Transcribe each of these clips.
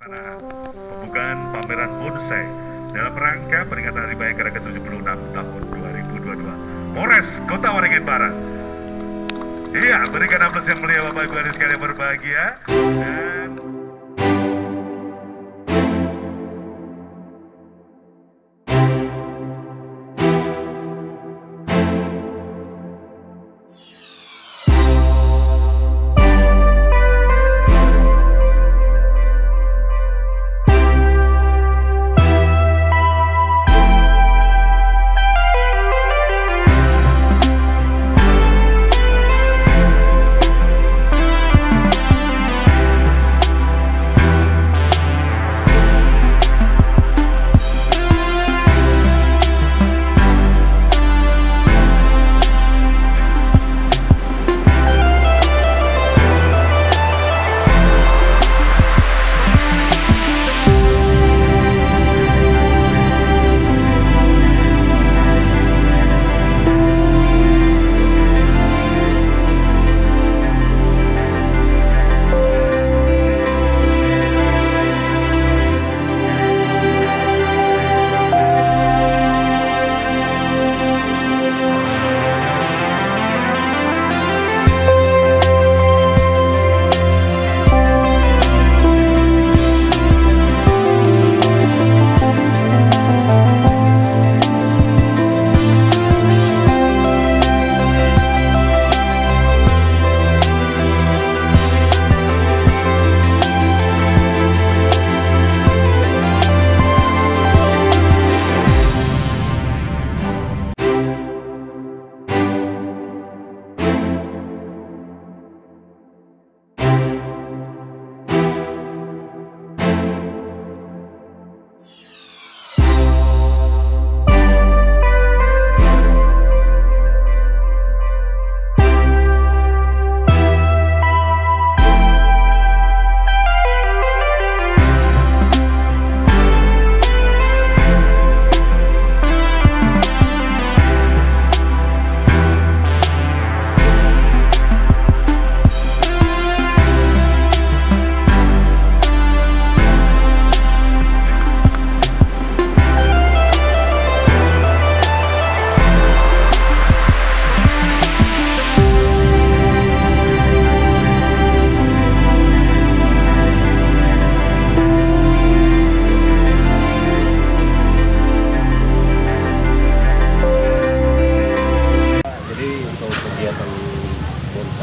pelaksanaan pembukaan pameran bonsai dalam rangka peringatan Hari Bayangkara ke-76 tahun 2022 Polres Kota Waringin Barat. Iya, berikan aplaus yang mulia Bapak Ibu hadirin sekalian berbahagia.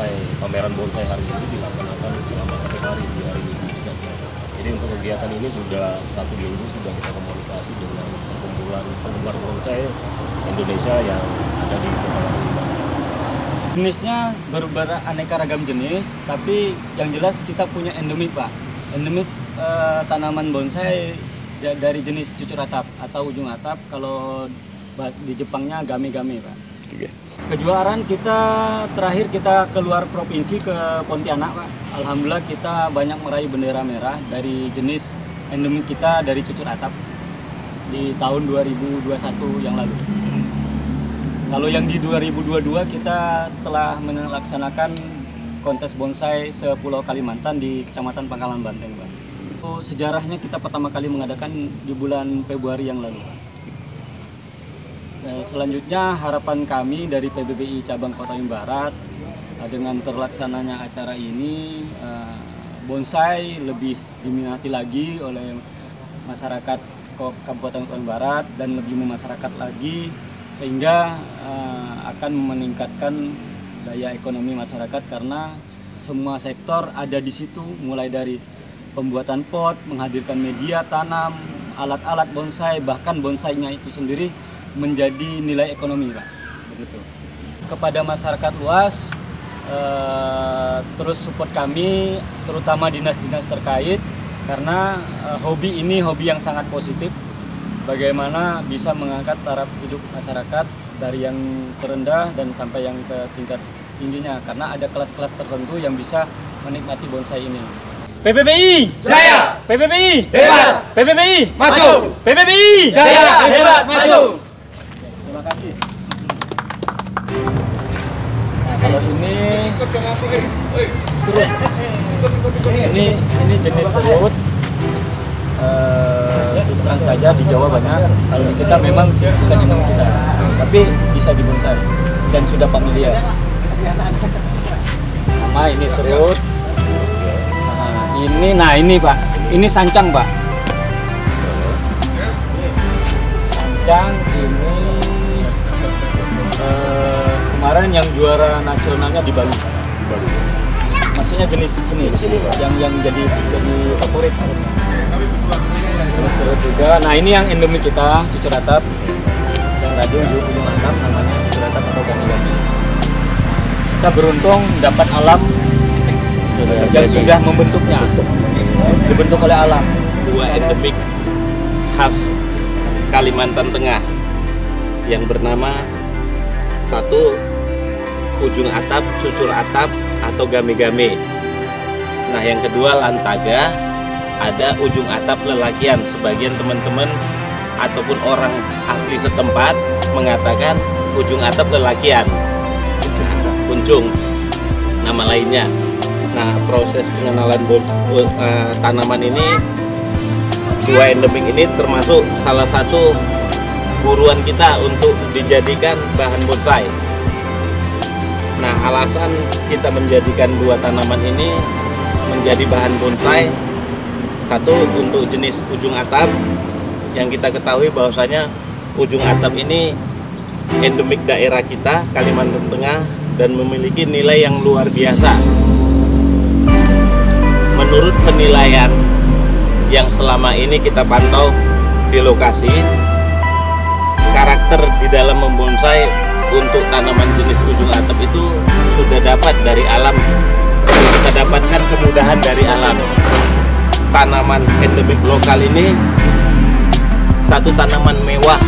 Dan pameran bonsai hari ini dilaksanakan selama 1 hari di hari Minggu. Jadi untuk kegiatan ini sudah 1 minggu sudah kita komunikasi dengan perkumpulan penggemar bonsai Indonesia yang ada di Kota Waringin Barat. Jenisnya beraneka ragam jenis, tapi yang jelas kita punya endemik, Pak. Endemik tanaman bonsai dari jenis cucur atap atau ujung atap, kalau di Jepangnya game-game, Pak. Okay. Kejuaraan kita terakhir kita keluar provinsi ke Pontianak, Pak. Alhamdulillah kita banyak meraih bendera merah dari jenis endemik kita dari cucur atap di tahun 2021 yang lalu. Kalau yang di 2022 kita telah melaksanakan kontes bonsai se-Pulau Kalimantan di Kecamatan Pangkalan Banteng, Pak. Sejarahnya kita pertama kali mengadakan di bulan Februari yang lalu, Pak. Selanjutnya harapan kami dari PBBI Cabang Kota Waringin Barat dengan terlaksananya acara ini, bonsai lebih diminati lagi oleh masyarakat Kabupaten Kota Waringin Barat dan lebih memasyarakat lagi, sehingga akan meningkatkan daya ekonomi masyarakat karena semua sektor ada di situ, mulai dari pembuatan pot, menghadirkan media tanam, alat-alat bonsai, bahkan bonsainya itu sendiri menjadi nilai ekonomi, Pak. Seperti itu. Kepada masyarakat luas, terus support kami, terutama dinas-dinas terkait, karena hobi ini hobi yang sangat positif. Bagaimana bisa mengangkat taraf hidup masyarakat dari yang terendah dan sampai yang ke tingkat tingginya, karena ada kelas-kelas tertentu yang bisa menikmati bonsai ini. PBBI Jaya, PBBI hebat, PBBI maju, PBBI Jaya, hebat, maju. Terima kasih. Nah, kalau ini serut. Ini jenis serut. saja di Jawa banyak, kalau di kita memang bukan endemik kita, tapi bisa dibonsai dan sudah familiar. Sama ini serut. Ini Pak, ini sancang Pak. Sancang ini kemarin yang juara nasionalnya di Bali. Maksudnya jenis ini, yang jadi favorit. Ini serut juga. Nah ini yang endemik kita, cucur atap. Yang tadi ujung atap namanya cucur atap atau gami-gami. Kita beruntung dapat alam dan sudah membentuknya, dibentuk oleh alam. Dua endemik khas Kalimantan Tengah yang bernama satu ujung atap, cucur atap atau game-game. Nah yang kedua lantaga, ada ujung atap lelakian. Sebagian teman-teman ataupun orang asli setempat mengatakan ujung atap lelakian, kuncung nama lainnya. Nah proses pengenalan tanaman ini, dua endemik ini termasuk salah satu buruan kita untuk dijadikan bahan bonsai. Nah alasan kita menjadikan dua tanaman ini menjadi bahan bonsai, satu untuk jenis ujung atap yang kita ketahui bahwasanya ujung atap ini endemik daerah kita Kalimantan Tengah dan memiliki nilai yang luar biasa. Menurut penilaian yang selama ini kita pantau di lokasi, karakter di dalam membonsai untuk tanaman jenis ujung atap itu sudah dapat dari alam. Kita dapatkan kemudahan dari alam. Tanaman endemik lokal ini satu tanaman mewah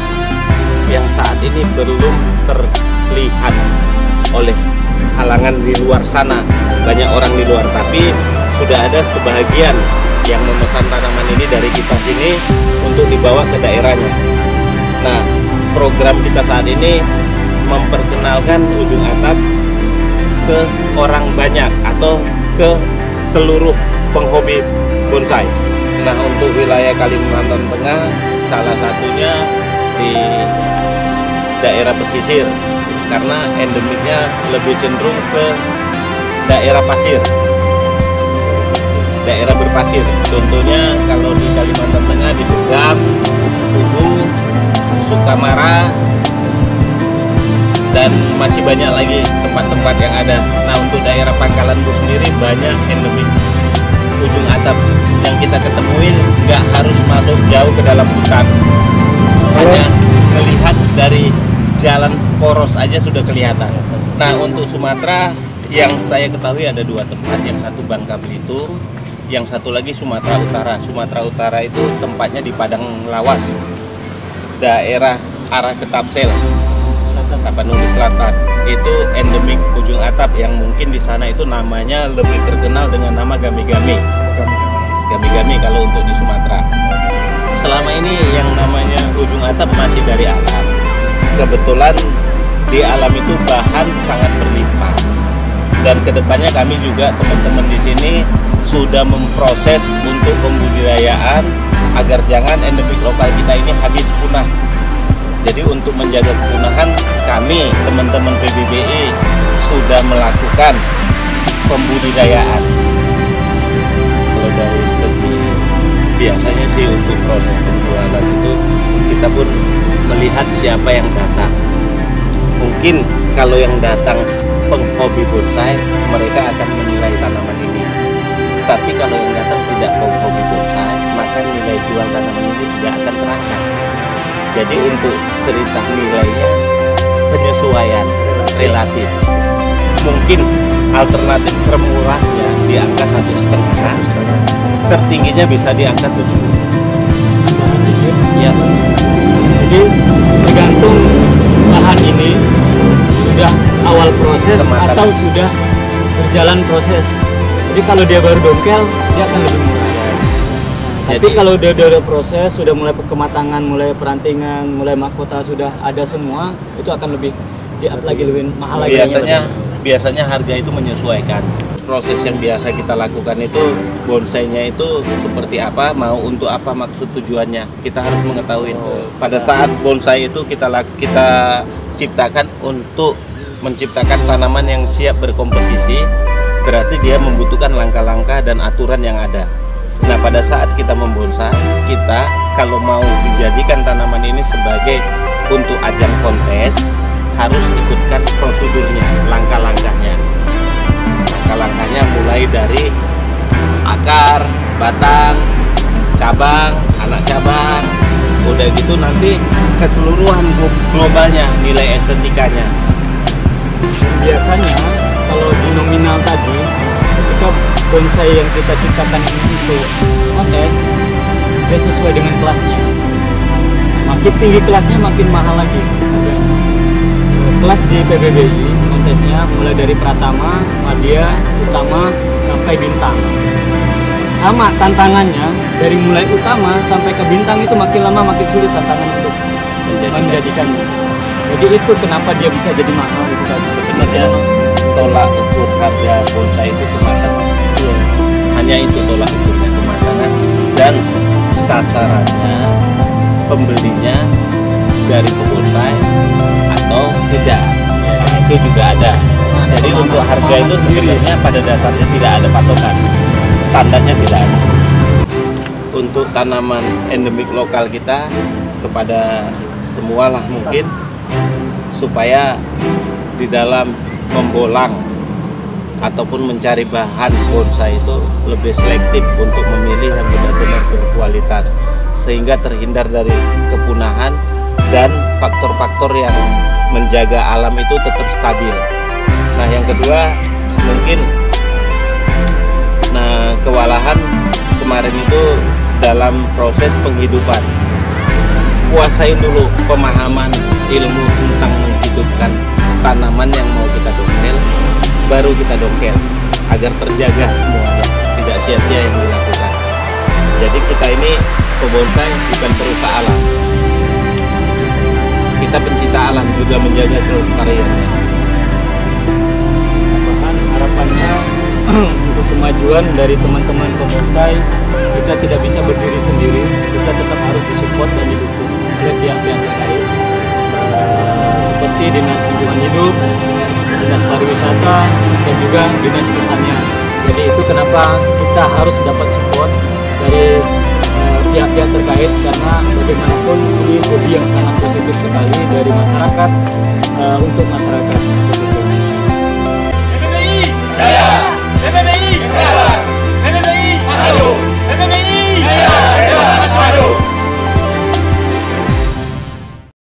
yang saat ini belum terlihat oleh halangan di luar sana, banyak orang di luar, tapi sudah ada sebahagian yang memesan tanaman ini dari kita sini untuk dibawa ke daerahnya. Nah, program kita saat ini memperkenalkan ujung atap ke orang banyak atau ke seluruh penghobi bonsai. Nah, untuk wilayah Kalimantan Tengah salah satunya di daerah pesisir karena endemiknya lebih cenderung ke daerah pasir, daerah berpasir. Contohnya kalau di Kalimantan Tengah di Begam, Kubu, Sukamara, dan masih banyak lagi tempat-tempat yang ada. Nah untuk daerah Pangkalanbun sendiri banyak endemik ujung atap yang kita ketemuin, nggak harus masuk jauh ke dalam hutan, hanya melihat dari jalan poros aja sudah kelihatan. Nah untuk Sumatera yang saya ketahui ada dua tempat, yang satu Bangka Belitung, yang satu lagi Sumatera Utara. Sumatera Utara itu tempatnya di Padang Lawas, daerah arah ke Tapsel, Tapanuli Selatan. Itu endemik ujung atap yang mungkin di sana itu namanya lebih terkenal dengan nama gami-gami. Gami-gami kalau untuk di Sumatera. Selama ini yang namanya ujung atap masih dari alam. Kebetulan di alam itu bahan sangat berlimpah. Dan kedepannya kami juga teman-teman di sini sudah memproses untuk pembudidayaan agar jangan endemik lokal kita ini habis punah. Jadi untuk menjaga kepunahan, kami teman-teman PBBI sudah melakukan pembudidayaan. Kalau dari segi biasanya sih untuk proses penjualan itu kita pun melihat siapa yang datang. Mungkin kalau yang datang penghobi bonsai, mereka akan menilai tanaman ini. Tapi kalau yang datang tidak penghobi bonsai, maka nilai jual tanaman ini tidak akan terangkat. Jadi untuk cerita nilainya penyesuaian relatif. Mungkin alternatif termurahnya di angka 1,5, tertingginya bisa di angka 7. Ya. Jadi tergantung lahan ini sudah awal proses atau sudah berjalan proses. Jadi kalau dia baru dongkel, dia akan lebih murah. Tapi kalau udah proses, sudah mulai kematangan, mulai perantingan, mulai mahkota sudah ada semua, itu akan lebih lagi lebih mahal lagi. Biasanya harga itu menyesuaikan. proses-proses yang biasa kita lakukan itu bonsainya itu seperti apa, mau untuk apa, maksud tujuannya kita harus mengetahui. Pada saat bonsai itu kita ciptakan untuk menciptakan tanaman yang siap berkompetisi, berarti dia membutuhkan langkah-langkah dan aturan yang ada. Nah, pada saat kita membonsai, kita kalau mau dijadikan tanaman ini sebagai untuk ajang kontes, harus ikutkan prosedurnya, langkah-langkahnya. Langkah-langkahnya mulai dari akar, batang, cabang, anak cabang, udah gitu nanti keseluruhan globalnya, nilai estetikanya. Biasanya kalau di nominal tadi, ketika bonsai yang kita ciptakan ini untuk kontes, dia sesuai dengan kelasnya. Makin tinggi kelasnya makin mahal lagi harganya. Kelas di PBBI kontesnya mulai dari Pratama, Madya, Utama sampai Bintang. Sama tantangannya, dari mulai Utama sampai ke Bintang itu makin lama makin sulit tantangan untuk menjadikannya. Jadi itu kenapa dia bisa jadi mahal itu tadi. Sebenarnya tolak ukur harga bonsai itu kematangan. Iya. Hanya itu tolak ukurnya, kematangan, dan sasarannya pembelinya dari bonsai atau tidak. Nah, itu juga ada. Jadi untuk harga itu sebenarnya pada dasarnya tidak ada patokan, standarnya tidak ada. Untuk tanaman endemik lokal kita, kepada semualah mungkin, supaya di dalam membolang ataupun mencari bahan bonsai itu lebih selektif untuk memilih yang benar-benar berkualitas, sehingga terhindar dari kepunahan dan faktor-faktor yang menjaga alam itu tetap stabil. Nah, yang kedua mungkin kewalahan kemarin itu dalam proses penghidupan. Kuasai dulu pemahaman ilmu tentang menghidupkan tanaman yang mau kita dongkel, baru kita dongkel agar terjaga semuanya, tidak sia-sia yang dilakukan. Jadi kita ini pebonsai bukan perusak alam, kita pencinta alam, juga menjaga kelestariannya. Harapannya untuk kemajuan dari teman-teman pebonsai, kita tidak bisa berdiri sendiri, kita tetap harus disupport dan didukung oleh pihak-pihak terkait, seperti Dinas Lingkungan Hidup, Dinas Pariwisata, dan juga Dinas Pertanian. Jadi itu kenapa kita harus dapat support dari pihak-pihak terkait, karena bagaimanapun ini hobi yang sangat positif sekali dari masyarakat untuk masyarakat. PBBI Jaya, PBBI Jaya, PBBI Maju, PBBI Jaya.